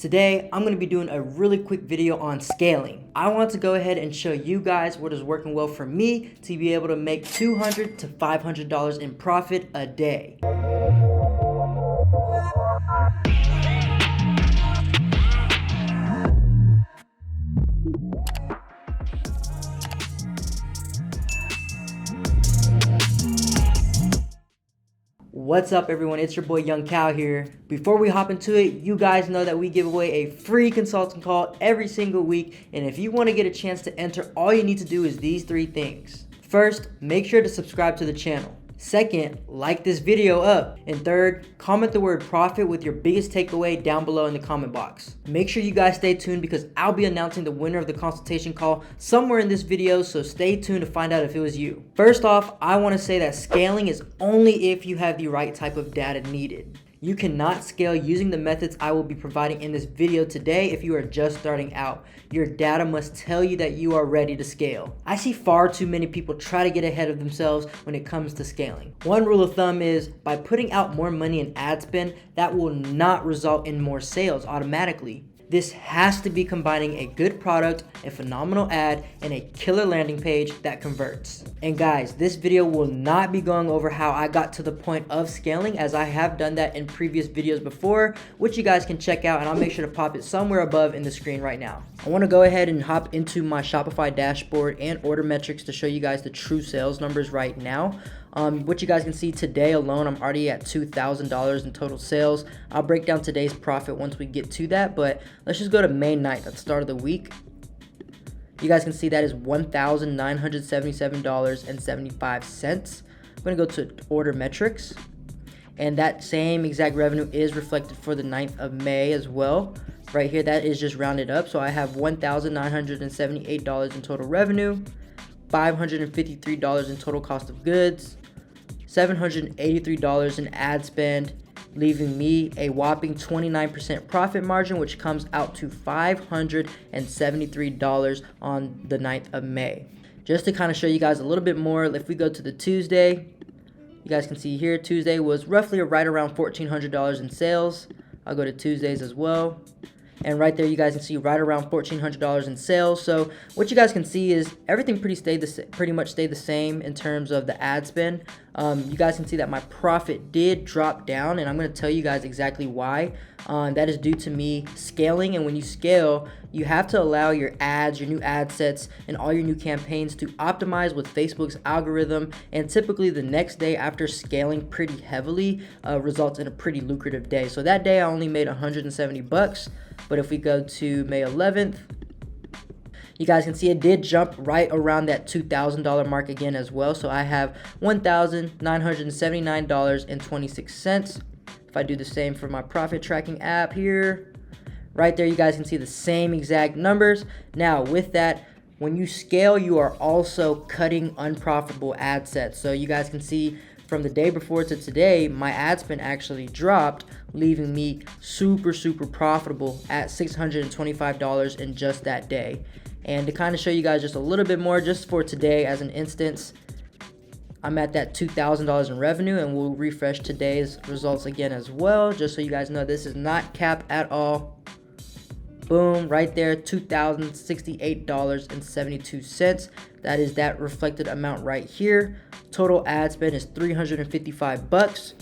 Today, I'm going to be doing a really quick video on scaling. I want to go ahead and show you guys what is working well for me to be able to make $200 to $500 in profit a day. What's up everyone, it's your boy Young Cow here. Before we hop into it, you guys know that we give away a free consulting call every single week, and if you want to get a chance to enter, all you need to do is these three things. First, make sure to subscribe to the channel. Second, like this video up. And third, comment the word profit with your biggest takeaway down below in the comment box. Make sure you guys stay tuned because I'll be announcing the winner of the consultation call somewhere in this video, so stay tuned to find out if it was you. First off, I want to say that scaling is only if you have the right type of data needed. You cannot scale using the methods I will be providing in this video today if you are just starting out. Your data must tell you that you are ready to scale. I see far too many people try to get ahead of themselves when it comes to scaling. One rule of thumb is by putting out more money in ad spend, that will not result in more sales automatically. This has to be combining a good product, a phenomenal ad, and a killer landing page that converts. And guys, this video will not be going over how I got to the point of scaling, as I have done that in previous videos before, which you guys can check out, and I'll make sure to pop it somewhere above in the screen right now. I want to go ahead and hop into my Shopify dashboard and order metrics to show you guys the true sales numbers right now. What you guys can see today alone, I'm already at $2,000 in total sales. I'll break down today's profit once we get to that, but let's just go to May 9th at the start of the week. You guys can see that is $1,977.75. I'm going to go to order metrics, and that same exact revenue is reflected for the 9th of May as well. Right here, that is just rounded up. So I have $1,978 in total revenue, $553 in total cost of goods, $783 in ad spend, leaving me a whopping 29% profit margin, which comes out to $573 on the 9th of May. Just to kind of show you guys a little bit more, if we go to the Tuesday, you guys can see here, Tuesday was roughly right around $1,400 in sales. I'll go to Tuesdays as well. And right there, you guys can see right around $1,400 in sales. So what you guys can see is everything pretty much stayed the same in terms of the ad spend. You guys can see that my profit did drop down, and I'm going to tell you guys exactly why. That is due to me scaling, and when you scale, you have to allow your ads, your new ad sets, and all your new campaigns to optimize with Facebook's algorithm. And typically the next day after scaling pretty heavily results in a pretty lucrative day. So that day I only made $170, but if we go to May 11th, you guys can see it did jump right around that $2,000 mark again as well. So I have $1,979.26. If I do the same for my profit tracking app here, right there, you guys can see the same exact numbers. Now with that, when you scale, you are also cutting unprofitable ad sets. So you guys can see from the day before to today, my ad spend actually dropped, leaving me super profitable at $625 in just that day. And to kind of show you guys just a little bit more, just for today as an instance, I'm at that $2,000 in revenue, and we'll refresh today's results again as well, just so you guys know this is not cap at all. Boom, right there, $2,068.72. That is that reflected amount right here. Total ad spend is $355.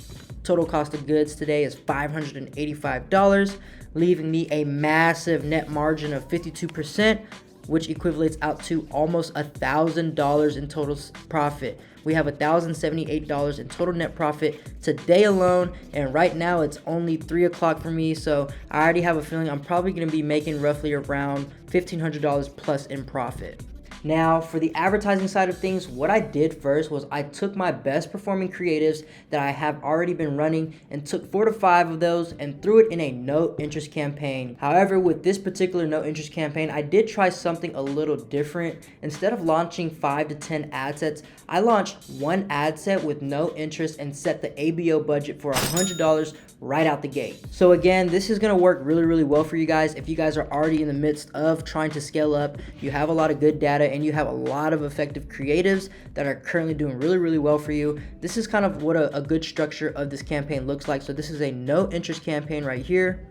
Total cost of goods today is $585, leaving me a massive net margin of 52%, which equivalates out to almost $1,000 in total profit. We have $1,078 in total net profit today alone, and right now it's only 3 o'clock for me, so I already have a feeling I'm probably going to be making roughly around $1,500 plus in profit. Now, for the advertising side of things, what I did first was I took my best performing creatives that I have already been running and took 4 to 5 of those and threw it in a no interest campaign. However, with this particular no interest campaign, I did try something a little different. Instead of launching 5 to 10 ad sets, I launched one ad set with no interest and set the ABO budget for $100 right out the gate. So again, this is going to work really well for you guys if you guys are already in the midst of trying to scale up, you have a lot of good data, and you have a lot of effective creatives that are currently doing really well for you. This is kind of what a good structure of this campaign looks like. So this is a no interest campaign right here.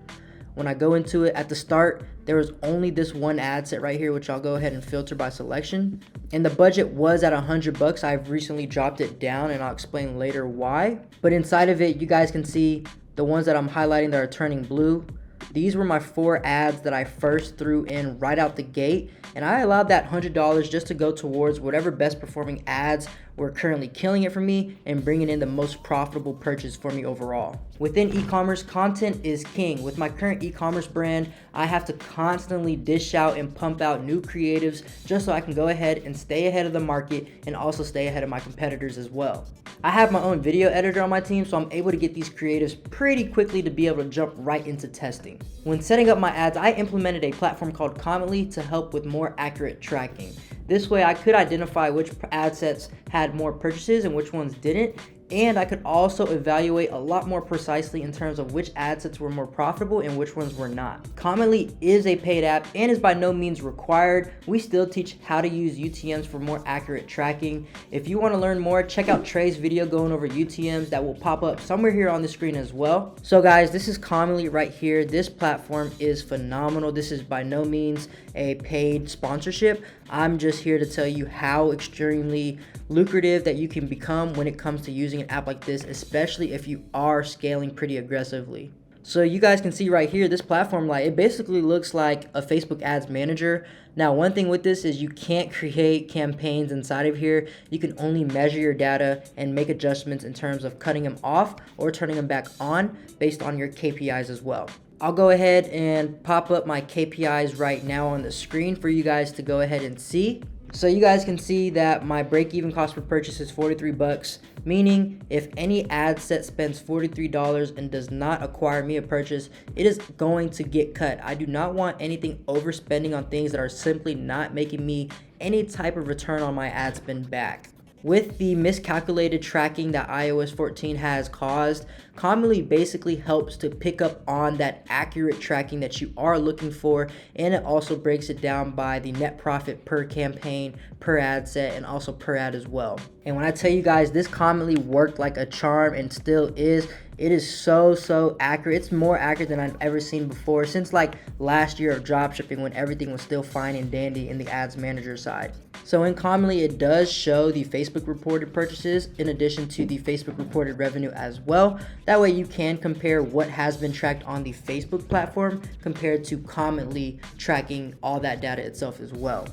when I go into it at the start, there was only this one ad set right here, which I'll go ahead and filter by selection. And the budget was at $100. I've recently dropped it down and I'll explain later why. But inside of it, you guys can see the ones that I'm highlighting that are turning blue. These were my 4 ads that I first threw in right out the gate, and I allowed that $100 just to go towards whatever best performing ads were currently killing it for me and bringing in the most profitable purchase for me overall. Within e-commerce, content is king. With my current e-commerce brand, I have to constantly dish out and pump out new creatives just so I can go ahead and stay ahead of the market and also stay ahead of my competitors as well. I have my own video editor on my team, so I'm able to get these creatives pretty quickly to be able to jump right into testing. When setting up my ads, I implemented a platform called Commonly to help with more accurate tracking. This way I could identify which ad sets had more purchases and which ones didn't, and I could also evaluate a lot more precisely in terms of which ad sets were more profitable and which ones were not. Commonly is a paid app and is by no means required. We still teach how to use UTMs for more accurate tracking. If you want to learn more, check out Trey's video going over UTMs that will pop up somewhere here on the screen as well. So guys, this is Commonly right here. This platform is phenomenal. This is by no means a paid sponsorship. I'm just here to tell you how extremely lucrative that you can become when it comes to using an app like this, especially if you are scaling pretty aggressively. So you guys can see right here, this platform, like, it basically looks like a Facebook ads manager. Now, one thing with this is you can't create campaigns inside of here. You can only measure your data and make adjustments in terms of cutting them off or turning them back on based on your KPIs as well. I'll go ahead and pop up my KPIs right now on the screen for you guys to go ahead and see. So you guys can see that my break-even cost per purchase is $43, meaning if any ad set spends $43 and does not acquire me a purchase, it is going to get cut. I do not want anything overspending on things that are simply not making me any type of return on my ad spend back. With the miscalculated tracking that iOS 14 has caused, Commonly basically helps to pick up on that accurate tracking that you are looking for, and it also breaks it down by the net profit per campaign, per ad set, and also per ad as well. And when I tell you guys, this Commonly worked like a charm and still is. It is so accurate. It's more accurate than I've ever seen before since like last year of dropshipping, when everything was still fine and dandy in the ads manager side. So in Commonly, it does show the Facebook reported purchases in addition to the Facebook reported revenue as well. That way you can compare what has been tracked on the Facebook platform compared to Commonly tracking all that data itself as well.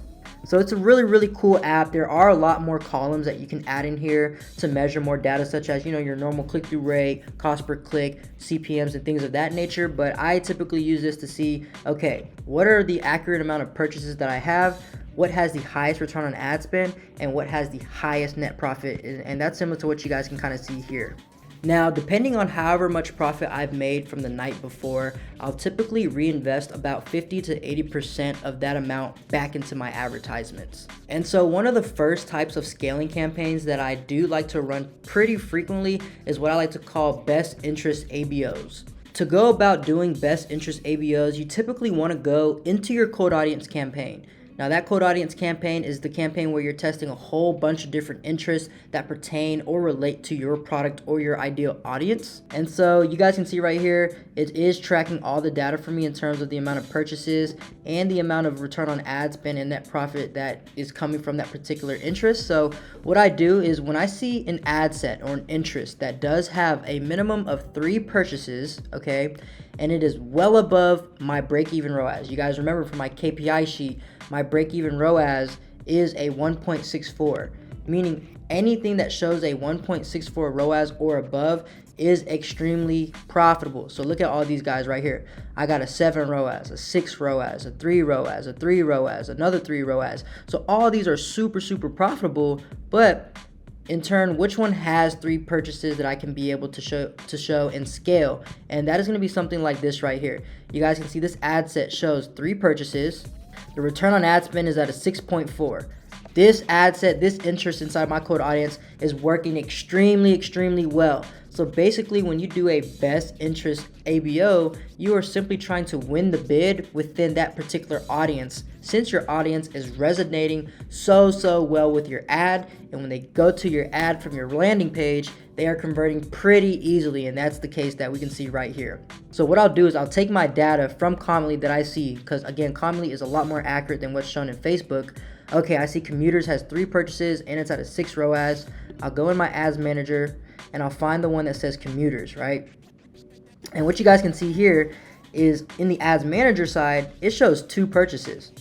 So it's a really cool app. There are a lot more columns that you can add in here to measure more data, such as, you know, your normal click-through rate, cost per click, CPMs, and things of that nature. But I typically use this to see, okay, what are the accurate amount of purchases that I have, what has the highest return on ad spend, and what has the highest net profit. And that's similar to what you guys can kind of see here. Now, depending on however much profit I've made from the night before, I'll typically reinvest about 50 to 80% of that amount back into my advertisements. And so one of the first types of scaling campaigns that I do like to run pretty frequently is what I like to call best interest ABOs. To go about doing best interest ABOs, you typically want to go into your cold audience campaign. Now, that cold audience campaign is the campaign where you're testing a whole bunch of different interests that pertain or relate to your product or your ideal audience. And so you guys can see right here, it is tracking all the data for me in terms of the amount of purchases and the amount of return on ad spend and net profit that is coming from that particular interest. So what I do is when I see an ad set or an interest that does have a minimum of 3 purchases, okay, and it is well above my break-even ROAS. You guys remember from my KPI sheet, my break-even ROAS is a 1.64, meaning anything that shows a 1.64 ROAS or above is extremely profitable. So look at all these guys right here. I got a 7 ROAS, a 6 ROAS, a 3 ROAS, a 3 ROAS, another 3 ROAS. So all these are super profitable, but in turn, which one has 3 purchases that I can be able to show and scale? And that is going to be something like this right here. You guys can see this ad set shows 3 purchases. The return on ad spend is at a 6.4. This ad set, this interest inside my cold audience is working extremely well. So basically, when you do a best interest ABO, you are simply trying to win the bid within that particular audience, since your audience is resonating so well with your ad, and when they go to your ad from your landing page, they are converting pretty easily, and that's the case that we can see right here. So what I'll do is I'll take my data from Commonly that I see, because again, Commonly is a lot more accurate than what's shown in Facebook. Okay, I see commuters has 3 purchases and it's at a 6 ROAS. I'll go in my ads manager and I'll find the one that says commuters, right? And what you guys can see here is in the ads manager side, it shows 2 purchases.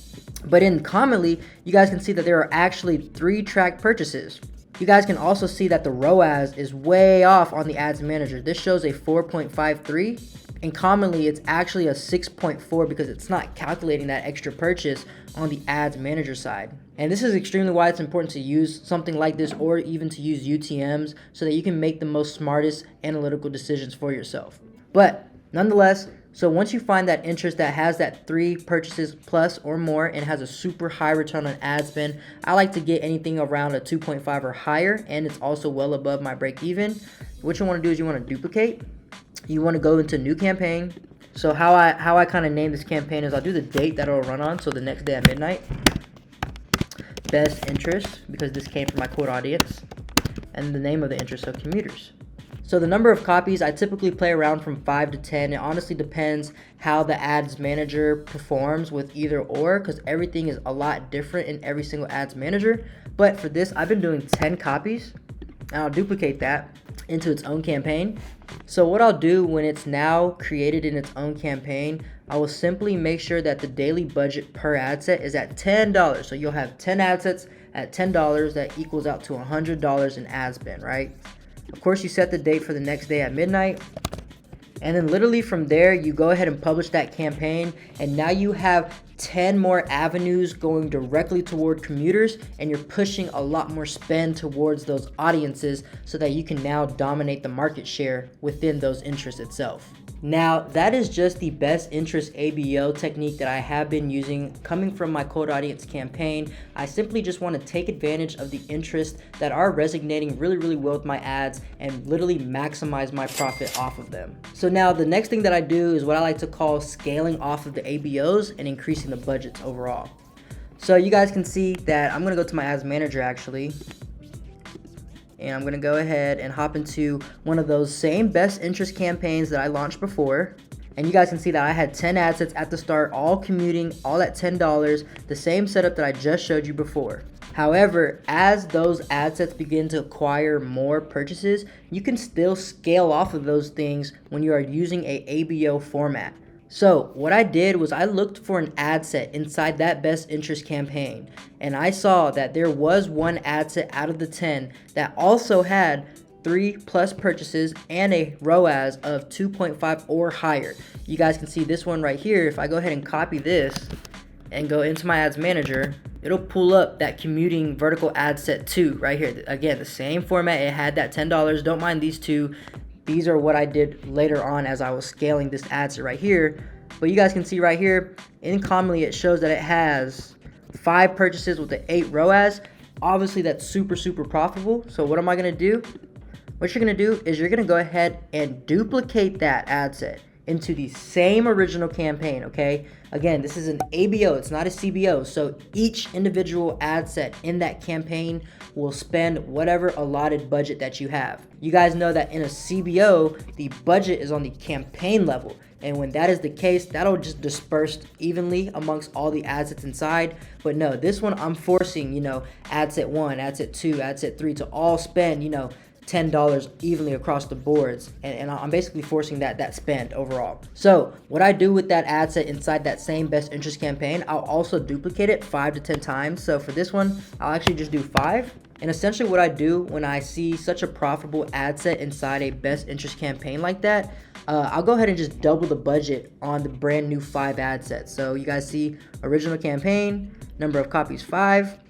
But in Commonly, you guys can see that there are actually 3 tracked purchases. You guys can also see that the ROAS is way off on the ads manager. This shows a 4.53. And Commonly, it's actually a 6.4 because it's not calculating that extra purchase on the ads manager side. And this is extremely why it's important to use something like this, or even to use UTMs, so that you can make the most smartest analytical decisions for yourself. But nonetheless, so once you find that interest that has that 3 purchases plus or more and has a super high return on ad spend, I like to get anything around a 2.5 or higher, and it's also well above my break even. What you want to do is you want to duplicate. You want to go into new campaign. So how I kind of name this campaign is I'll do the date that it'll run on, so the next day at midnight. Best interest, because this came from my quote audience, and the name of the interest, so commuters. So the number of copies, I typically play around from 5 to 10. It honestly depends how the ads manager performs with either or, because everything is a lot different in every single ads manager. But for this, I've been doing 10 copies, and I'll duplicate that into its own campaign. So what I'll do when it's now created in its own campaign, I will simply make sure that the daily budget per ad set is at $10. So you'll have 10 ad sets at $10. That equals out to $100 in ad spend, right? Of course, you set the date for the next day at midnight. And then literally from there, you go ahead and publish that campaign. And now you have 10 more avenues going directly toward commuters, and you're pushing a lot more spend towards those audiences so that you can now dominate the market share within those interests itself. Now, that is just the best interest ABO technique that I have been using coming from my cold audience campaign. I simply just want to take advantage of the interests that are resonating really well with my ads and literally maximize my profit off of them. So now the next thing that I do is what I like to call scaling off of the ABOs and increasing the budgets overall. So you guys can see that I'm going to go to my ads manager actually. And I'm going to go ahead and hop into one of those same best interest campaigns that I launched before. And you guys can see that I had 10 ad sets at the start, all commuting, all at $10, the same setup that I just showed you before. However, as those ad sets begin to acquire more purchases, you can still scale off of those things when you are using a ABO format. So what I did was I looked for an ad set inside that best interest campaign, and I saw that there was one ad set out of the 10 that also had 3+ purchases and a ROAS of 2.5 or higher. You guys can see this one right here. If I go ahead and copy this and go into my ads manager, it'll pull up that commuting vertical ad set 2 right here. Again, the same format, it had that $10. Don't mind these two. These are what I did later on as I was scaling this ad set right here. But you guys can see right here, in Commonly, it shows that it has 5 purchases with the 8 ROAS. Obviously, that's super profitable. So what am I going to do? What you're going to do is you're going to go ahead and duplicate that ad set into the same original campaign, okay? Again, this is an ABO, it's not a CBO. So each individual ad set in that campaign will spend whatever allotted budget that you have. You guys know that in a CBO, the budget is on the campaign level. And when that is the case, that'll just disperse evenly amongst all the ad sets inside. But no, this one I'm forcing, ad set 1, ad set 2, ad set 3 to all spend, $10 evenly across the boards, and I'm basically forcing that spend overall. So what I do with that ad set inside that same best interest campaign, I'll also duplicate it 5 to 10 times. So for this one, I'll actually just do 5. And essentially what I do when I see such a profitable ad set inside a best interest campaign like that, I'll go ahead and just double the budget on the brand new 5 ad sets. So you guys see original campaign, number of copies 5.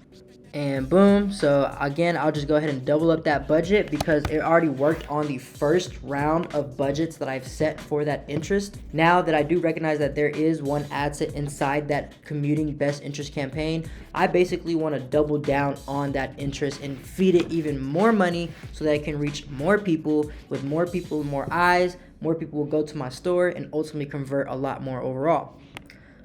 And boom. So again, I'll just go ahead and double up that budget because it already worked on the first round of budgets that I've set for that interest. Now that I do recognize that there is one ad set inside that commuting best interest campaign, I basically want to double down on that interest and feed it even more money so that I can reach more people. With more eyes, more people will go to my store and ultimately convert a lot more overall.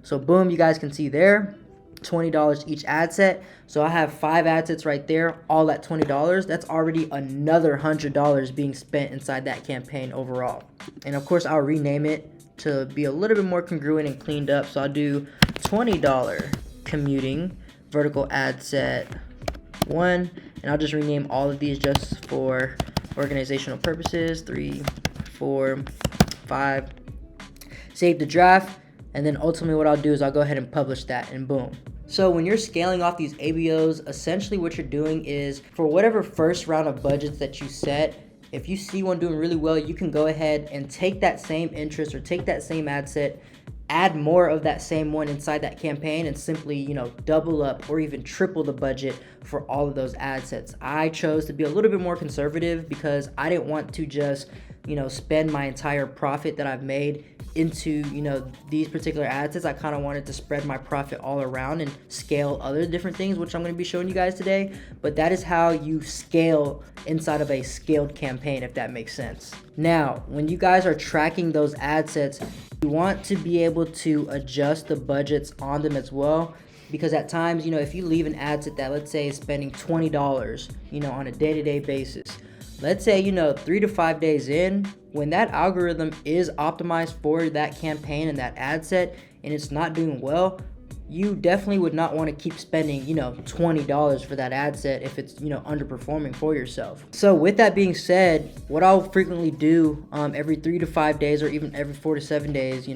So boom, you guys can see there, $20 each ad set. So I have 5 ad sets right there, all at $20. That's already another $100 being spent inside that campaign overall. And of course, I'll rename it to be a little bit more congruent and cleaned up. So I'll do $20 commuting vertical ad set 1, and I'll just rename all of these just for organizational purposes. 3, 4, 5. Save the draft. And then ultimately what I'll do is I'll go ahead and publish that, and boom. So when you're scaling off these ABOs, essentially what you're doing is for whatever first round of budgets that you set, if you see one doing really well, you can go ahead and take that same interest or take that same ad set, add more of that same one inside that campaign, and simply, double up or even triple the budget for all of those ad sets. I chose to be a little bit more conservative because I didn't want to just, spend my entire profit that I've made into these particular ad sets. I kind of wanted to spread my profit all around and scale other different things, which I'm going to be showing you guys today. But that is how you scale inside of a scaled campaign, if that makes sense. Now, when you guys are tracking those ad sets, you want to be able to adjust the budgets on them as well, because at times, if you leave an ad set that, let's say, is spending $20 on a day-to-day basis, let's say 3 to 5 days in, when that algorithm is optimized for that campaign and that ad set and it's not doing well, you definitely would not want to keep spending $20 for that ad set if it's underperforming for yourself. So with that being said, what I'll frequently do every 3 to 5 days or even every 4 to 7 days,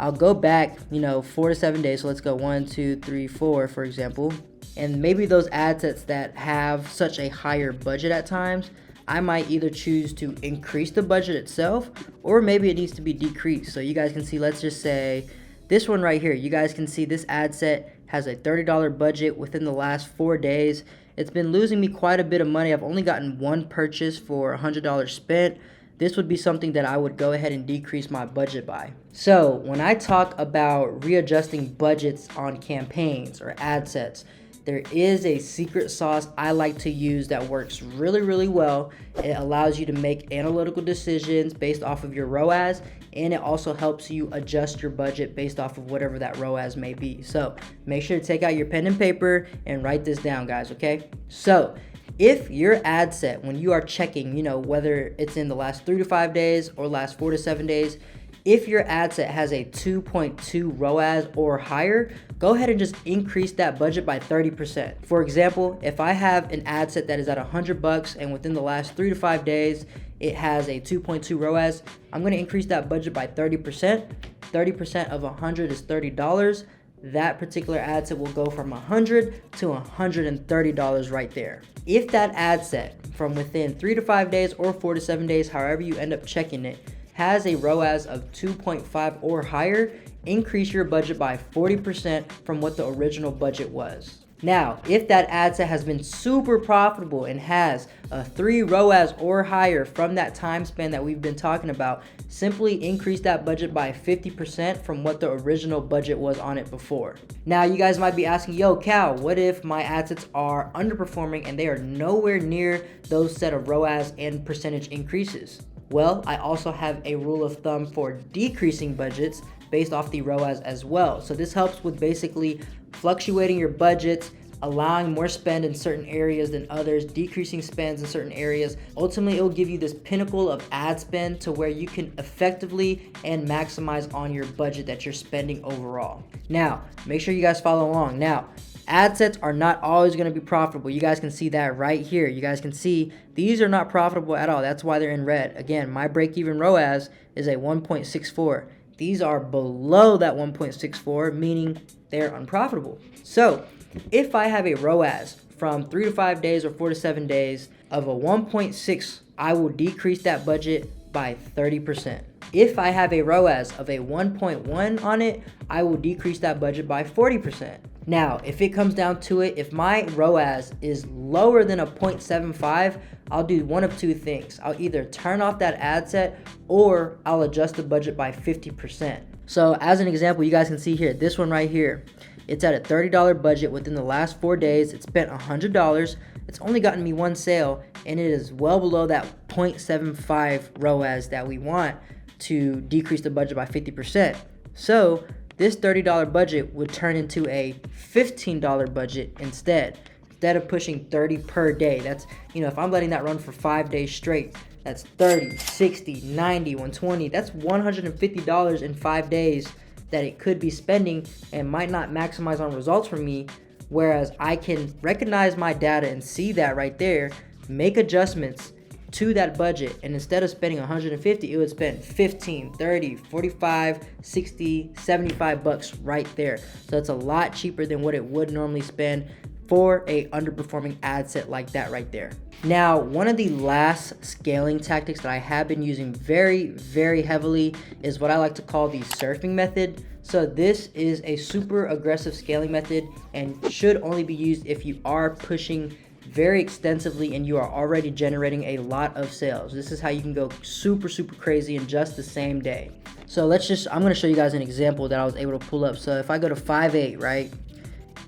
I'll go back 4 to 7 days. So let's go 1, 2, 3, 4, for example, and maybe those ad sets that have such a higher budget at times, I might either choose to increase the budget itself, or maybe it needs to be decreased. So you guys can see, let's just say this one right here, you guys can see this ad set has a $30 budget within the last 4 days. It's been losing me quite a bit of money. I've only gotten one purchase for $100 spent. This would be something that I would go ahead and decrease my budget by. So when I talk about readjusting budgets on campaigns or ad sets, there is a secret sauce I like to use that works really, really well. It allows you to make analytical decisions based off of your ROAS, and it also helps you adjust your budget based off of whatever that ROAS may be. So make sure to take out your pen and paper and write this down, guys, okay? So if your ad set, when you are checking, whether it's in the last 3 to 5 days or last 4 to 7 days, if your ad set has a 2.2 ROAS or higher, go ahead and just increase that budget by 30%. For example, if I have an ad set that is at $100 and within the last 3 to 5 days, it has a 2.2 ROAS, I'm going to increase that budget by 30%. 30% of 100 is $30. That particular ad set will go from $100 to $130 right there. If that ad set from within 3 to 5 days or 4 to 7 days, however you end up checking it, has a ROAS of 2.5 or higher, increase your budget by 40% from what the original budget was. Now, if that ad set has been super profitable and has a 3 ROAS or higher from that time span that we've been talking about, simply increase that budget by 50% from what the original budget was on it before. Now, you guys might be asking, yo, Cal, what if my ad sets are underperforming and they are nowhere near those set of ROAS and percentage increases? Well, I also have a rule of thumb for decreasing budgets based off the ROAS as well. So this helps with basically fluctuating your budgets, allowing more spend in certain areas than others, decreasing spends in certain areas. Ultimately, it will give you this pinnacle of ad spend to where you can effectively and maximize on your budget that you're spending overall. Now, make sure you guys follow along. Now, ad sets are not always going to be profitable. You guys can see that right here. You guys can see these are not profitable at all. That's why they're in red. Again, my break-even ROAS is a 1.64. These are below that 1.64, meaning they're unprofitable. So if I have a ROAS from 3 to 5 days or 4 to 7 days of a 1.6, I will decrease that budget by 30%. If I have a ROAS of a 1.1 on it, I will decrease that budget by 40%. Now, if it comes down to it, if my ROAS is lower than a 0.75, I'll do one of two things. I'll either turn off that ad set or I'll adjust the budget by 50%. So as an example, you guys can see here, this one right here, it's at a $30 budget. Within the last 4 days, it spent $100. It's only gotten me one sale, and it is well below that 0.75 ROAS that we want to decrease the budget by 50%. So this $30 budget would turn into a $15 budget instead of pushing 30 per day. That's, if I'm letting that run for 5 days straight, that's 30, 60, 90, 120. That's $150 in 5 days that it could be spending and might not maximize on results for me. Whereas I can recognize my data and see that right there, make adjustments to that budget, and instead of spending 150, it would spend 15, 30, 45, 60, 75 bucks right there. So it's a lot cheaper than what it would normally spend for a underperforming ad set like that right there. Now, one of the last scaling tactics that I have been using very, very heavily is what I like to call the surfing method. So this is a super aggressive scaling method and should only be used if you are pushing very extensively and you are already generating a lot of sales. This is how you can go super crazy in just the same day. So I'm going to show you guys an example that I was able to pull up. So if I go to 5/8, right?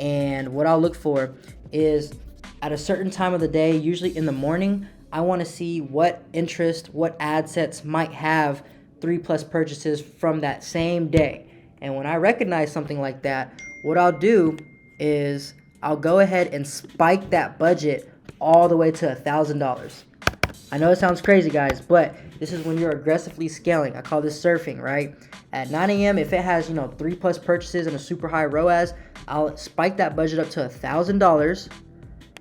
And what I'll look for is at a certain time of the day, usually in the morning, I want to see what ad sets might have 3+ purchases from that same day. And when I recognize something like that, what I'll do is I'll go ahead and spike that budget all the way to $1,000. I know it sounds crazy, guys, but this is when you're aggressively scaling. I call this surfing, right? At 9 a.m., if it has 3+ purchases and a super high ROAS, I'll spike that budget up to $1,000.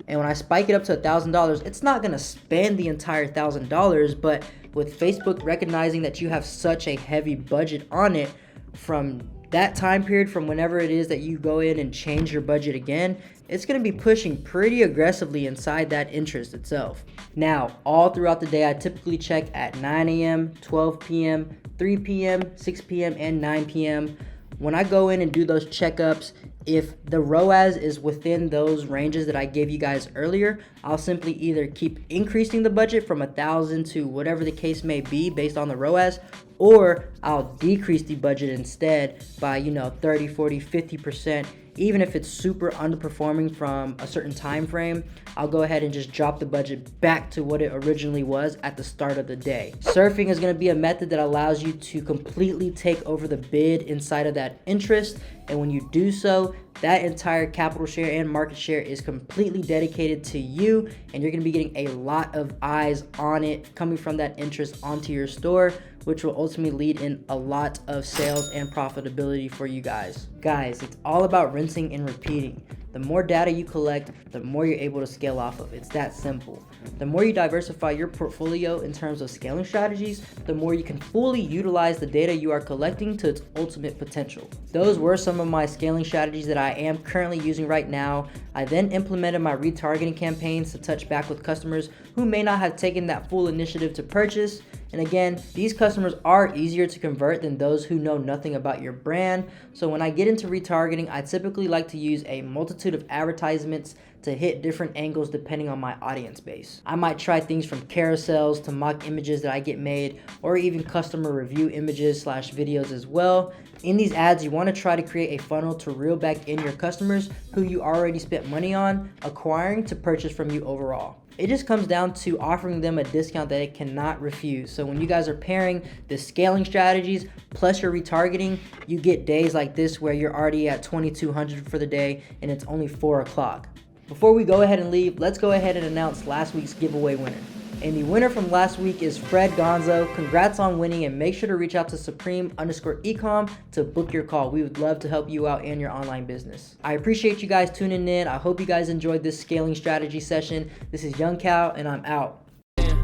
And when I spike it up to $1,000, it's not gonna spend the entire $1,000, but with Facebook recognizing that you have such a heavy budget on it, from that time period, from whenever it is that you go in and change your budget again, it's going to be pushing pretty aggressively inside that interest itself. Now, all throughout the day, I typically check at 9 a.m., 12 p.m., 3 p.m., 6 p.m., and 9 p.m. When I go in and do those checkups, if the ROAS is within those ranges that I gave you guys earlier, I'll simply either keep increasing the budget from 1,000 to whatever the case may be based on the ROAS, or I'll decrease the budget instead by 30, 40, 50%. Even if it's super underperforming from a certain time frame, I'll go ahead and just drop the budget back to what it originally was at the start of the day. Surfing is going to be a method that allows you to completely take over the bid inside of that interest. And when you do so, that entire capital share and market share is completely dedicated to you, and you're going to be getting a lot of eyes on it coming from that interest onto your store, which will ultimately lead in a lot of sales and profitability for you guys. Guys, it's all about rinsing and repeating. The more data you collect, the more you're able to scale off of. It's that simple. The more you diversify your portfolio in terms of scaling strategies, the more you can fully utilize the data you are collecting to its ultimate potential. Those were some of my scaling strategies that I am currently using right now. I then implemented my retargeting campaigns to touch back with customers who may not have taken that full initiative to purchase. And again, these customers are easier to convert than those who know nothing about your brand. So when I get into retargeting, I typically like to use a multitude of advertisements to hit different angles depending on my audience base. I might try things from carousels to mock images that I get made, or even customer review images / videos as well. In these ads, you want to try to create a funnel to reel back in your customers who you already spent money on acquiring to purchase from you overall. It just comes down to offering them a discount that it cannot refuse. So when you guys are pairing the scaling strategies plus your retargeting, you get days like this where you're already at 2,200 for the day and it's only 4 o'clock. Before we go ahead and leave, let's go ahead and announce last week's giveaway winner. And the winner from last week is Fred Gonzo. Congrats on winning, and make sure to reach out to Supreme_Ecom to book your call. We would love to help you out in your online business. I appreciate you guys tuning in. I hope you guys enjoyed this scaling strategy session. This is Young Cal, and I'm out.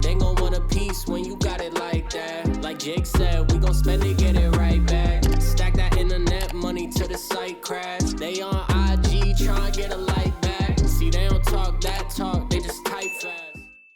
They gon' want a piece when you got it like that. Like Jake said, we gon' spend it, get it right back. Stack that internet money till the site crash.